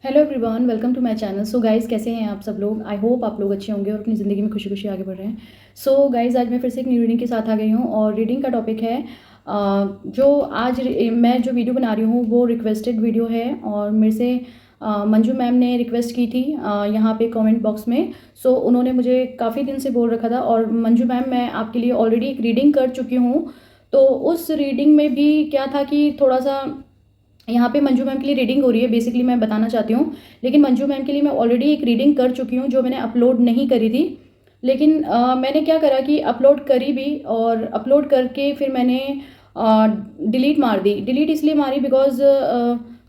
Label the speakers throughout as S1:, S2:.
S1: Hello everyone, welcome to my channel. So guys, कैसे हैं आप सब लोग? आई होप आप लोग अच्छे होंगे और अपनी ज़िंदगी में खुशी खुशी आगे बढ़ रहे हैं। सो गाइज़, आज मैं फिर से एक न्यू रीडिंग के साथ आ गई हूँ और रीडिंग का टॉपिक है जो आज मैं जो वीडियो बना रही हूँ वो रिक्वेस्टेड वीडियो है और मेरे से मंजू मैम ने रिक्वेस्ट की थी यहाँ पे कमेंट बॉक्स में। सो उन्होंने मुझे काफ़ी दिन से बोल रखा था और मंजू मैम, मैं आपके लिए ऑलरेडी एक रीडिंग कर चुकी हूँ। तो उस रीडिंग में भी क्या था कि थोड़ा सा यहाँ पे मंजू मैम के लिए रीडिंग हो रही है, बेसिकली मैं बताना चाहती हूँ। लेकिन मंजू मैम के लिए मैं ऑलरेडी एक रीडिंग कर चुकी हूँ जो मैंने अपलोड नहीं करी थी। लेकिन मैंने क्या करा कि अपलोड करी भी और अपलोड करके फिर मैंने डिलीट मार दी। डिलीट इसलिए मारी बिकॉज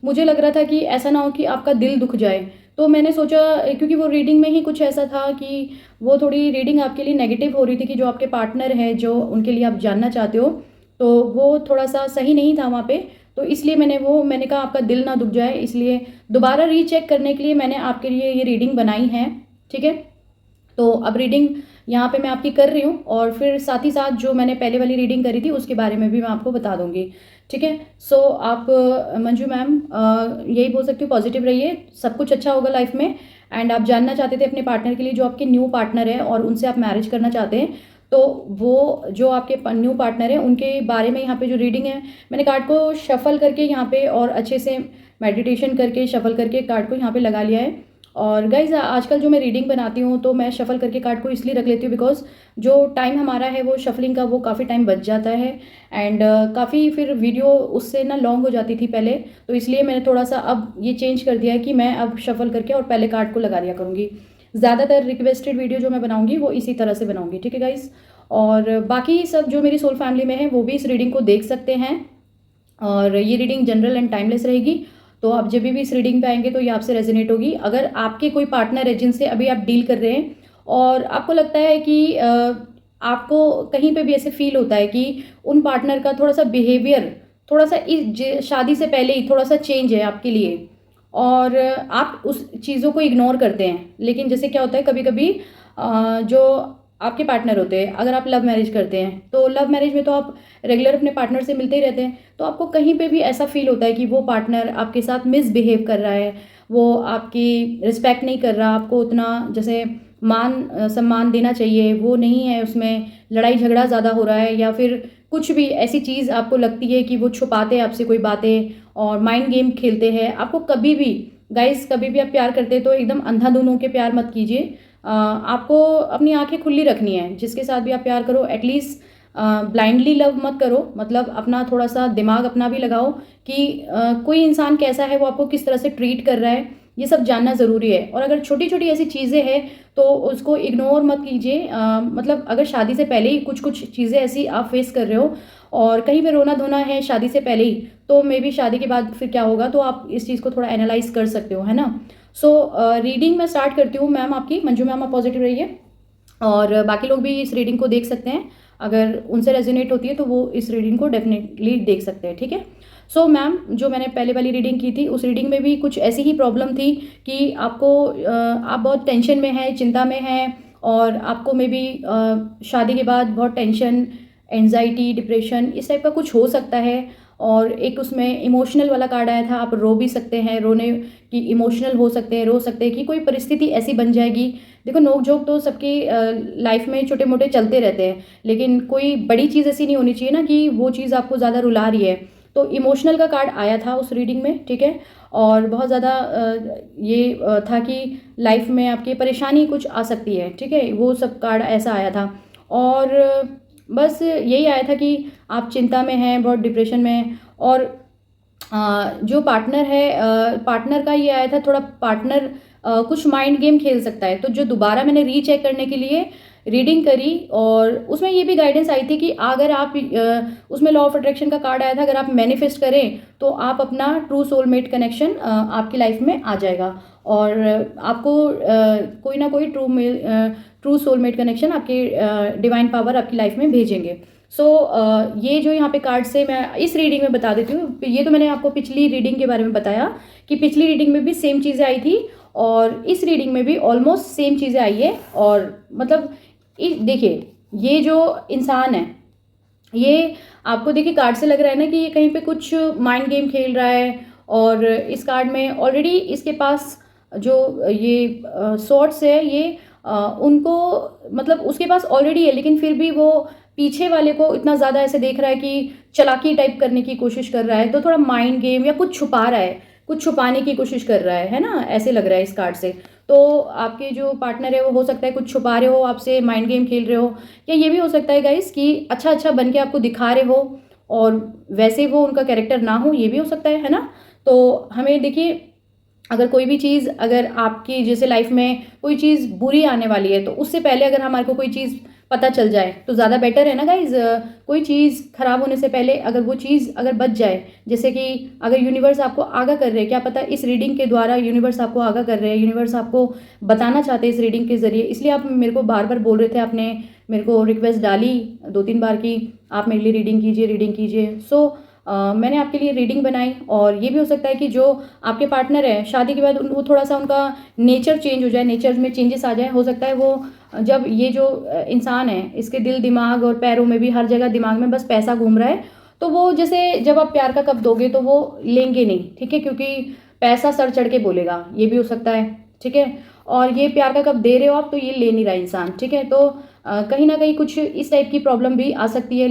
S1: मुझे लग रहा था कि ऐसा ना हो कि आपका दिल दुख जाए। तो मैंने सोचा, क्योंकि वो रीडिंग में ही कुछ ऐसा था कि वो थोड़ी रीडिंग आपके लिए नेगेटिव हो रही थी कि जो आपके पार्टनर है, जो उनके लिए आप जानना चाहते हो, तो वो थोड़ा सा सही नहीं था वहाँ पे। तो इसलिए मैंने कहा आपका दिल ना दुख जाए, इसलिए दोबारा रीचेक करने के लिए मैंने आपके लिए ये रीडिंग बनाई है। ठीक है, तो अब रीडिंग यहाँ पे मैं आपकी कर रही हूँ और फिर साथ ही साथ जो मैंने पहले वाली रीडिंग करी थी उसके बारे में भी मैं आपको बता दूंगी। ठीक है। सो आप मंजू मैम, यही बोल सकती हूँ, पॉजिटिव रहिए, सब कुछ अच्छा होगा लाइफ में। एंड आप जानना चाहते थे अपने पार्टनर के लिए, जो आपके न्यू पार्टनर है और उनसे आप मैरिज करना चाहते हैं, तो वो जो आपके न्यू पार्टनर है उनके बारे में यहाँ पे जो रीडिंग है, मैंने कार्ड को शफल करके यहाँ पे और अच्छे से मेडिटेशन करके शफल करके कार्ड को यहाँ पे लगा लिया है। और गाइज, आजकल जो मैं रीडिंग बनाती हूँ तो मैं शफल करके कार्ड को इसलिए रख लेती हूँ बिकॉज जो टाइम हमारा है वो शफलिंग का, वो काफ़ी टाइम बच जाता है। एंड काफ़ी फिर वीडियो उससे ना लॉन्ग हो जाती थी पहले। तो इसलिए मैंने थोड़ा सा अब ये चेंज कर दिया है कि मैं अब शफल करके और पहले कार्ड को लगा दिया करूँगी। ज़्यादातर रिक्वेस्टेड वीडियो जो मैं बनाऊँगी वो इसी तरह से बनाऊँगी। ठीक है गाइज, और बाकी सब जो मेरी सोल फैमिली में है वो भी इस रीडिंग को देख सकते हैं। और ये रीडिंग जनरल एंड टाइमलेस रहेगी। तो आप जब भी इस रीडिंग पे आएंगे तो ये आपसे रेजोनेट होगी। अगर आपके कोई पार्टनर है जिनसे अभी आप डील कर रहे हैं और आपको लगता है कि आपको कहीं पे भी ऐसे फील होता है कि उन पार्टनर का थोड़ा सा बिहेवियर, थोड़ा सा शादी से पहले ही थोड़ा सा चेंज है आपके लिए और आप उस चीज़ों को इग्नोर करते हैं। लेकिन जैसे क्या होता है, कभी कभी जो आपके पार्टनर होते हैं, अगर आप लव मैरिज करते हैं तो लव मैरिज में तो आप रेगुलर अपने पार्टनर से मिलते ही रहते हैं। तो आपको कहीं पे भी ऐसा फील होता है कि वो पार्टनर आपके साथ मिसबिहेव कर रहा है, वो आपकी रिस्पेक्ट नहीं कर रहा, आपको उतना जैसे मान सम्मान देना चाहिए वो नहीं है, उसमें लड़ाई झगड़ा ज़्यादा हो रहा है, या फिर कुछ भी ऐसी चीज़ आपको लगती है कि वो छुपाते हैं आपसे कोई बातें और माइंड गेम खेलते हैं। आपको कभी भी गाइस, कभी भी आप प्यार करते हैं तो एकदम अंधाधुन होकर प्यार मत कीजिए। आपको अपनी आंखें खुली रखनी है। जिसके साथ भी आप प्यार करो, एटलीस्ट ब्लाइंडली लव मत करो, मतलब अपना थोड़ा सा दिमाग अपना भी लगाओ कि कोई इंसान कैसा है, वो आपको किस तरह से ट्रीट कर रहा है, ये सब जानना ज़रूरी है। और अगर छोटी छोटी ऐसी चीज़ें हैं तो उसको इग्नोर मत कीजिए। मतलब अगर शादी से पहले ही कुछ कुछ चीज़ें ऐसी आप फेस कर रहे हो और कहीं पे रोना धोना है शादी से पहले ही, तो मे बी शादी के बाद फिर क्या होगा, तो आप इस चीज़ को थोड़ा एनालाइज कर सकते हो, है ना। सो रीडिंग मैं स्टार्ट करती हूँ। मैम आपकी मंजू मैम, आप पॉजिटिव रहिए और बाकी लोग भी इस रीडिंग को देख सकते हैं। अगर उनसे रेजोनेट होती है तो वो इस रीडिंग को डेफिनेटली देख सकते हैं। ठीक है। सो मैम, जो मैंने पहले वाली रीडिंग की थी उस रीडिंग में भी कुछ ऐसी ही प्रॉब्लम थी कि आपको आप बहुत टेंशन में हैं, चिंता में हैं और आपको मे बी शादी के बाद बहुत टेंशन, एंजाइटी, डिप्रेशन, इस टाइप का कुछ हो सकता है। और एक उसमें इमोशनल वाला कार्ड आया था, आप रो भी सकते हैं, रोने की इमोशनल हो सकते हैं, रो सकते हैं कि कोई परिस्थिति ऐसी बन जाएगी। देखो, नोक झोंक तो सबकी लाइफ में छोटे मोटे चलते रहते हैं, लेकिन कोई बड़ी चीज़ ऐसी नहीं होनी चाहिए ना कि वो चीज़ आपको ज़्यादा रुला रही है। तो इमोशनल का कार्ड आया था उस रीडिंग में। ठीक है। और बहुत ज़्यादा ये था कि लाइफ में आपकी परेशानी कुछ आ सकती है। ठीक है, वो सब कार्ड ऐसा आया था। और बस यही आया था कि आप चिंता में हैं, बहुत डिप्रेशन में हैं। और जो पार्टनर है, पार्टनर का ये आया था, थोड़ा पार्टनर कुछ माइंड गेम खेल सकता है। तो जो दोबारा मैंने रीचेक करने के लिए रीडिंग करी और उसमें ये भी गाइडेंस आई थी कि अगर आप उसमें लॉ ऑफ अट्रैक्शन का कार्ड आया था, अगर आप मैनिफेस्ट करें तो आप अपना ट्रू सोलमेट कनेक्शन आपकी लाइफ में आ जाएगा और आपको कोई ना कोई ट्रू सोलमेट कनेक्शन आपके डिवाइन पावर आपकी लाइफ में भेजेंगे। सो ये जो यहाँ पे कार्ड से मैं इस रीडिंग में बता देती हूँ। ये तो मैंने आपको पिछली रीडिंग के बारे में बताया कि पिछली रीडिंग में भी सेम चीज़ें आई थी और इस रीडिंग में भी ऑलमोस्ट सेम चीज़ें आई है। और मतलब देखिए, ये जो इंसान है, ये आपको देखिए कार्ड से लग रहा है ना कि ये कहीं पे कुछ माइंड गेम खेल रहा है और इस कार्ड में ऑलरेडी इसके पास जो ये सॉर्ड्स है ये उनको मतलब उसके पास ऑलरेडी है, लेकिन फिर भी वो पीछे वाले को इतना ज़्यादा ऐसे देख रहा है कि चालाकी टाइप करने की कोशिश कर रहा है, तो थोड़ा माइंड गेम या कुछ छुपा रहा है, कुछ छुपाने की कोशिश कर रहा है ना, ऐसे लग रहा है इस कार्ड से। तो आपके जो पार्टनर है वो हो सकता है कुछ छुपा रहे हो आपसे, माइंड गेम खेल रहे हो, या ये भी हो सकता है गाइस कि अच्छा अच्छा बन के आपको दिखा रहे हो और वैसे वो उनका कैरेक्टर ना हो, ये भी हो सकता है ना। तो हमें देखिए, अगर कोई भी चीज़, अगर आपकी जैसे लाइफ में कोई चीज़ बुरी आने वाली है तो उससे पहले अगर हमारे को कोई चीज़ पता चल जाए तो ज़्यादा बेटर है ना गाइज। कोई चीज़ खराब होने से पहले अगर वो चीज़ अगर बच जाए, जैसे कि अगर यूनिवर्स आपको आगाह कर रहे हैं, क्या पता इस रीडिंग के द्वारा यूनिवर्स आपको आगाह कर रहे हैं, यूनिवर्स आपको बताना चाहते हैं इस रीडिंग के जरिए, इसलिए आप मेरे को बार बार बोल रहे थे, आपने मेरे को रिक्वेस्ट डाली 2-3 बार की आप मेरे लिए रीडिंग कीजिए, रीडिंग कीजिए। सो मैंने आपके लिए रीडिंग बनाई। और ये भी हो सकता है कि जो आपके पार्टनर है शादी के बाद वो थोड़ा सा उनका नेचर चेंज हो जाए, नेचर में चेंजेस आ जाए। हो सकता है वो जब ये जो इंसान है इसके दिल दिमाग और पैरों में भी हर जगह दिमाग में बस पैसा घूम रहा है, तो वो जैसे जब आप प्यार का कप दोगे तो वो लेंगे नहीं, ठीक है, क्योंकि पैसा सर चढ़ के बोलेगा, ये भी हो सकता है, ठीक है। और ये प्यार का कप दे रहे हो आप तो ये ले नहीं रहा इंसान, ठीक है। तो कहीं ना कहीं कुछ इस टाइप की प्रॉब्लम भी आ सकती है,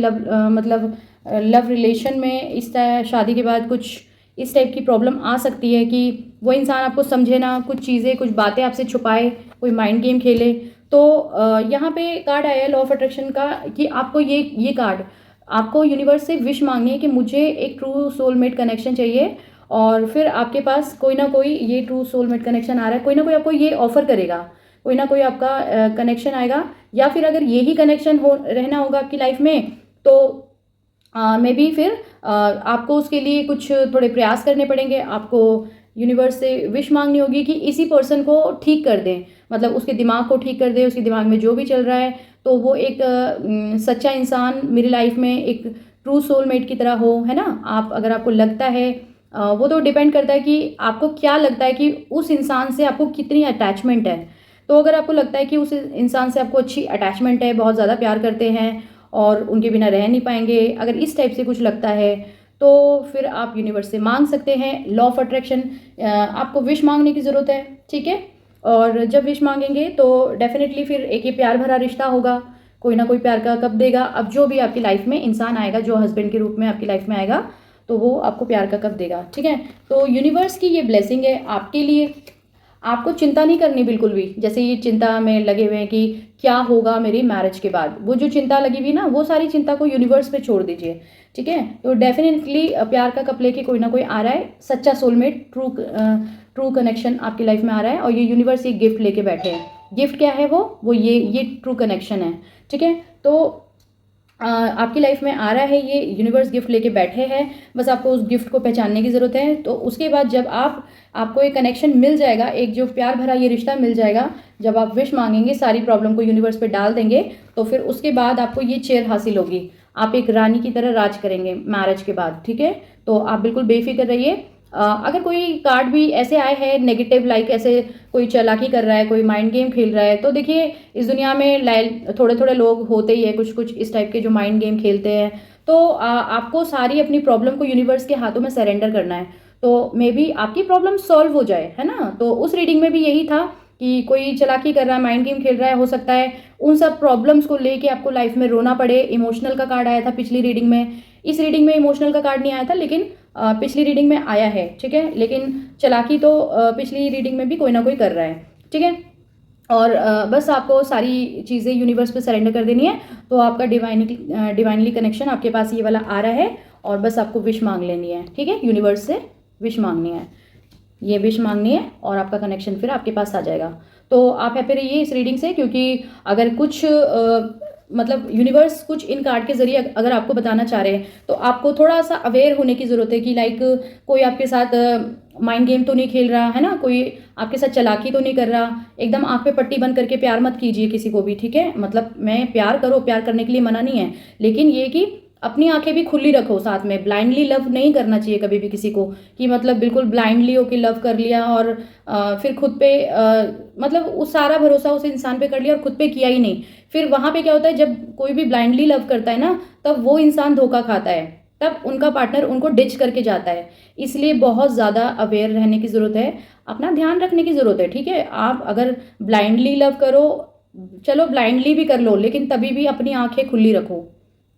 S1: मतलब लव रिलेशन में इस तरह शादी के बाद कुछ इस टाइप की प्रॉब्लम आ सकती है कि वो इंसान आपको समझे ना, कुछ चीज़ें कुछ बातें आपसे छुपाए, कोई माइंड गेम खेले। तो यहाँ पे कार्ड आया है लॉ ऑफ अट्रैक्शन का कि आपको ये कार्ड आपको यूनिवर्स से विश मांगनी है कि मुझे एक ट्रू सोलमेट कनेक्शन चाहिए। और फिर आपके पास कोई ना कोई ये ट्रू सोलमेट कनेक्शन आ रहा है, कोई ना कोई आपको ये ऑफर करेगा, कोई ना कोई आपका कनेक्शन आएगा। या फिर अगर यही कनेक्शन हो रहना होगा आपकी लाइफ में तो मे बी फिर आपको उसके लिए कुछ थोड़े प्रयास करने पड़ेंगे, आपको यूनिवर्स से विश मांगनी होगी कि इसी पर्सन को ठीक कर दें, मतलब उसके दिमाग को ठीक कर दें, उसके दिमाग में जो भी चल रहा है, तो वो एक सच्चा इंसान मेरी लाइफ में एक ट्रू सोलमेट की तरह हो, है ना। आप अगर आपको लगता है वो तो डिपेंड करता है कि आपको क्या लगता है कि उस इंसान से आपको कितनी अटैचमेंट है। तो अगर आपको लगता है कि उस इंसान से आपको अच्छी अटैचमेंट है, बहुत ज़्यादा प्यार करते हैं और उनके बिना रह नहीं पाएंगे, अगर इस टाइप से कुछ लगता है तो फिर आप यूनिवर्स से मांग सकते हैं लॉ ऑफ अट्रैक्शन। आपको विश मांगने की ज़रूरत है, ठीक है। और जब विश मांगेंगे तो डेफिनेटली फिर एक ये प्यार भरा रिश्ता होगा, कोई ना कोई प्यार का कब देगा। अब जो भी आपकी लाइफ में इंसान आएगा, जो हस्बैंड के रूप में आपकी लाइफ में आएगा, तो वो आपको प्यार का कब देगा, ठीक है। तो यूनिवर्स की ये ब्लेसिंग है आपके लिए, आपको चिंता नहीं करनी बिल्कुल भी। जैसे ये चिंता में लगे हुए हैं कि क्या होगा मेरी मैरिज के बाद, वो जो चिंता लगी हुई ना, वो सारी चिंता को यूनिवर्स पे छोड़ दीजिए, ठीक है। तो डेफिनेटली प्यार का कप लेके कोई ना कोई आ रहा है, सच्चा सोलमेट, ट्रू कनेक्शन आपकी लाइफ में आ रहा है। और ये यूनिवर्स एक गिफ्ट लेके बैठे हैं। गिफ्ट क्या है वो ये ट्रू कनेक्शन है, ठीक है। तो आपकी लाइफ में आ रहा है, ये यूनिवर्स गिफ्ट लेके बैठे हैं, बस आपको उस गिफ्ट को पहचानने की ज़रूरत है। तो उसके बाद जब आपको एक कनेक्शन मिल जाएगा, एक जो प्यार भरा ये रिश्ता मिल जाएगा, जब आप विश मांगेंगे, सारी प्रॉब्लम को यूनिवर्स पे डाल देंगे, तो फिर उसके बाद आपको ये चेयर हासिल होगी, आप एक रानी की तरह राज करेंगे मैरिज के बाद, ठीक है। तो आप बिल्कुल बेफिक्र रहिए। अगर कोई कार्ड भी ऐसे आए हैं नेगेटिव, लाइक ऐसे कोई चालाकी कर रहा है, कोई माइंड गेम खेल रहा है, तो देखिए इस दुनिया में थोड़े थोड़े लोग होते ही है, कुछ कुछ इस टाइप के जो माइंड गेम खेलते हैं। तो आपको सारी अपनी प्रॉब्लम को यूनिवर्स के हाथों में सरेंडर करना है, तो मे बी आपकी प्रॉब्लम सॉल्व हो जाए, है ना। तो उस रीडिंग में भी यही था कि कोई चालाकी कर रहा है, माइंड गेम खेल रहा है, हो सकता है उन सब प्रॉब्लम्स को लेके आपको लाइफ में रोना पड़े। इमोशनल का कार्ड आया था पिछली रीडिंग में, इस रीडिंग में इमोशनल का कार्ड नहीं आया था, लेकिन पिछली रीडिंग में आया है, ठीक है। लेकिन चालाकी तो पिछली रीडिंग में भी कोई ना कोई कर रहा है, ठीक है। और बस आपको सारी चीज़ें यूनिवर्स पे सरेंडर कर देनी है, तो आपका डिवाइनली कनेक्शन आपके पास ये वाला आ रहा है। और बस आपको विश मांग लेनी है, ठीक है, यूनिवर्स से विश मांगनी है, ये विश मांगनी है और आपका कनेक्शन फिर आपके पास आ जाएगा। तो आप हैप्पी रहिए इस रीडिंग से, क्योंकि अगर कुछ मतलब यूनिवर्स कुछ इन कार्ड के जरिए अगर आपको बताना चाह रहे हैं, तो आपको थोड़ा सा अवेयर होने की ज़रूरत है कि लाइक कोई आपके साथ माइंड गेम तो नहीं खेल रहा है ना, कोई आपके साथ चालाकी तो नहीं कर रहा। एकदम आँख पे पट्टी बंद करके प्यार मत कीजिए किसी को भी, ठीक है। मतलब मैं प्यार करो, प्यार करने के लिए मना नहीं है, लेकिन ये कि अपनी आंखें भी खुली रखो साथ में। ब्लाइंडली लव नहीं करना चाहिए कभी भी किसी को, कि मतलब बिल्कुल ब्लाइंडली होके लव कर लिया और फिर खुद पे मतलब उस सारा भरोसा उस इंसान पे कर लिया और खुद पे किया ही नहीं। फिर वहाँ पे क्या होता है, जब कोई भी ब्लाइंडली लव करता है ना, तब वो इंसान धोखा खाता है, तब उनका पार्टनर उनको डिच करके जाता है। इसलिए बहुत ज़्यादा अवेयर रहने की ज़रूरत है, अपना ध्यान रखने की ज़रूरत है, ठीक है। आप अगर ब्लाइंडली लव करो, चलो ब्लाइंडली भी कर लो, लेकिन तभी भी अपनी आंखें खुली रखो,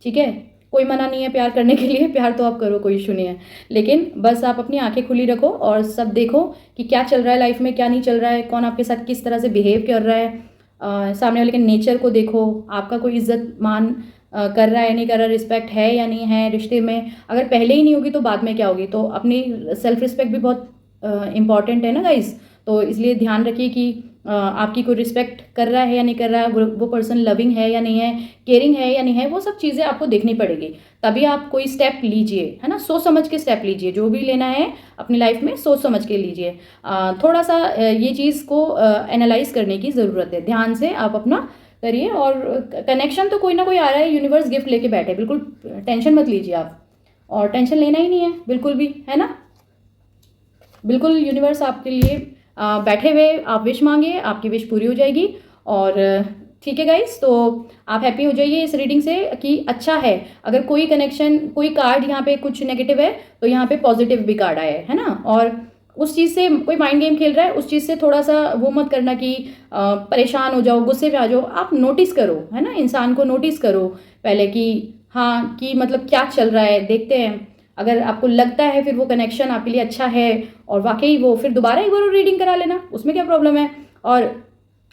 S1: ठीक है। कोई मना नहीं है प्यार करने के लिए, प्यार तो आप करो, कोई इशू नहीं है, लेकिन बस आप अपनी आंखें खुली रखो और सब देखो कि क्या चल रहा है लाइफ में, क्या नहीं चल रहा है, कौन आपके साथ किस तरह से बिहेव कर रहा है। सामने वाले के नेचर को देखो, आपका कोई इज्जत मान कर रहा है नहीं कर रहा, रिस्पेक्ट है या नहीं है रिश्ते में। अगर पहले ही नहीं होगी तो बाद में क्या होगी। तो अपनी सेल्फ रिस्पेक्ट भी बहुत इम्पॉर्टेंट है ना गाइस। तो इसलिए ध्यान रखिए कि आपकी कोई रिस्पेक्ट कर रहा है या नहीं कर रहा है, वो पर्सन लविंग है या नहीं है, केयरिंग है या नहीं है, वो सब चीज़ें आपको देखनी पड़ेगी, तभी आप कोई स्टेप लीजिए, है ना। सोच समझ के स्टेप लीजिए, जो भी लेना है अपनी लाइफ में सोच समझ के लीजिए। थोड़ा सा ये चीज़ को एनालाइज करने की ज़रूरत है, ध्यान से आप अपना करिए। और कनेक्शन तो कोई ना कोई आ रहा है, यूनिवर्स गिफ्ट लेके बैठे, बिल्कुल टेंशन मत लीजिए आप, और टेंशन लेना ही नहीं है बिल्कुल भी, है ना। बिल्कुल यूनिवर्स आपके लिए बैठे हुए, आप विश मांगिए, आपकी विश पूरी हो जाएगी। और ठीक है गाइस, तो आप हैप्पी हो जाइए इस रीडिंग से कि अच्छा है। अगर कोई कनेक्शन, कोई कार्ड यहाँ पे कुछ नेगेटिव है तो यहाँ पे पॉजिटिव भी कार्ड आया है ना। और उस चीज़ से कोई माइंड गेम खेल रहा है, उस चीज़ से थोड़ा सा वो मत करना कि परेशान हो जाओ, गुस्से में आ जाओ। आप नोटिस करो, है ना, इंसान को नोटिस करो पहले कि हाँ, कि मतलब क्या चल रहा है, देखते हैं। अगर आपको लगता है फिर वो कनेक्शन आपके लिए अच्छा है और वाकई वो, फिर दोबारा एक बार रीडिंग करा लेना, उसमें क्या प्रॉब्लम है। और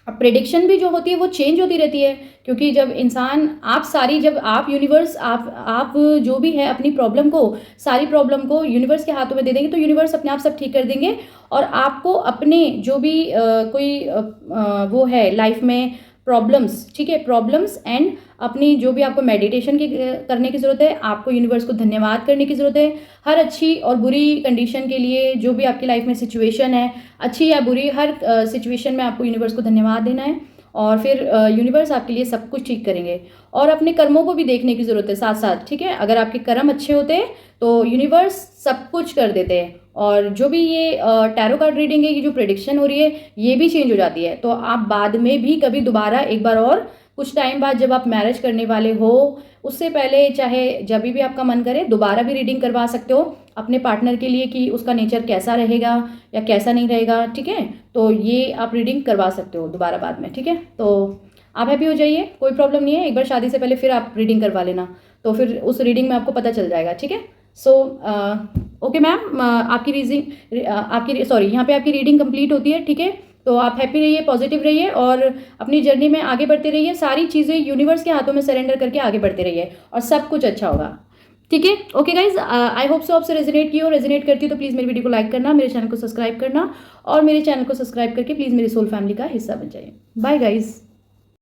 S1: प्रेडिक्शन भी जो होती है वो चेंज होती रहती है, क्योंकि जब इंसान, आप सारी, जब आप यूनिवर्स, आप जो भी है अपनी प्रॉब्लम को, सारी प्रॉब्लम को यूनिवर्स के हाथों में दे देंगे तो यूनिवर्स अपने आप सब ठीक कर देंगे। और आपको अपने जो भी कोई वो है लाइफ में प्रॉब्लम्स, ठीक है, प्रॉब्लम्स एंड अपनी जो भी आपको मेडिटेशन की करने की ज़रूरत है, आपको यूनिवर्स को धन्यवाद करने की ज़रूरत है हर अच्छी और बुरी कंडीशन के लिए। जो भी आपकी लाइफ में सिचुएशन है, अच्छी या बुरी, हर सिचुएशन में आपको यूनिवर्स को धन्यवाद देना है, और फिर यूनिवर्स आपके लिए सब कुछ ठीक करेंगे। और अपने कर्मों को भी देखने की ज़रूरत है साथ साथ, ठीक है। अगर आपके कर्म अच्छे होते हैं तो यूनिवर्स सब कुछ कर देते हैं। और जो भी ये टैरो कार्ड रीडिंग है, ये जो प्रेडिक्शन हो रही है, ये भी चेंज हो जाती है। तो आप बाद में भी कभी दोबारा एक बार और कुछ टाइम बाद, जब आप मैरिज करने वाले हो, उससे पहले, चाहे जब भी आपका मन करे, दोबारा भी रीडिंग करवा सकते हो अपने पार्टनर के लिए कि उसका नेचर कैसा रहेगा या कैसा नहीं रहेगा, ठीक है। तो ये आप रीडिंग करवा सकते हो दोबारा बाद में, ठीक है। तो आप हैप्पी हो जाइए, कोई प्रॉब्लम नहीं है। एक बार शादी से पहले फिर आप रीडिंग करवा लेना, तो फिर उस रीडिंग में आपको पता चल जाएगा, ठीक है। सो ओके मैम, आपकी रीडिंग, आपकी सॉरी, यहाँ पे आपकी रीडिंग कंप्लीट होती है, ठीक है। तो आप हैप्पी रहिए, पॉजिटिव रहिए और अपनी जर्नी में आगे बढ़ते रहिए। सारी चीज़ें यूनिवर्स के हाथों में सरेंडर करके आगे बढ़ते रहिए और सब कुछ अच्छा होगा, ठीक है। Okay guys, I hope so आपसे रेजोनेट की हो। रेजोनेट करती हो तो प्लीज़ मेरी वीडियो को लाइक करना, मेरे चैनल को सब्सक्राइब करना, और मेरे चैनल को सब्सक्राइब करके प्लीज़ मेरी सोल फैमिली का हिस्सा बन जाइए। Bye guys.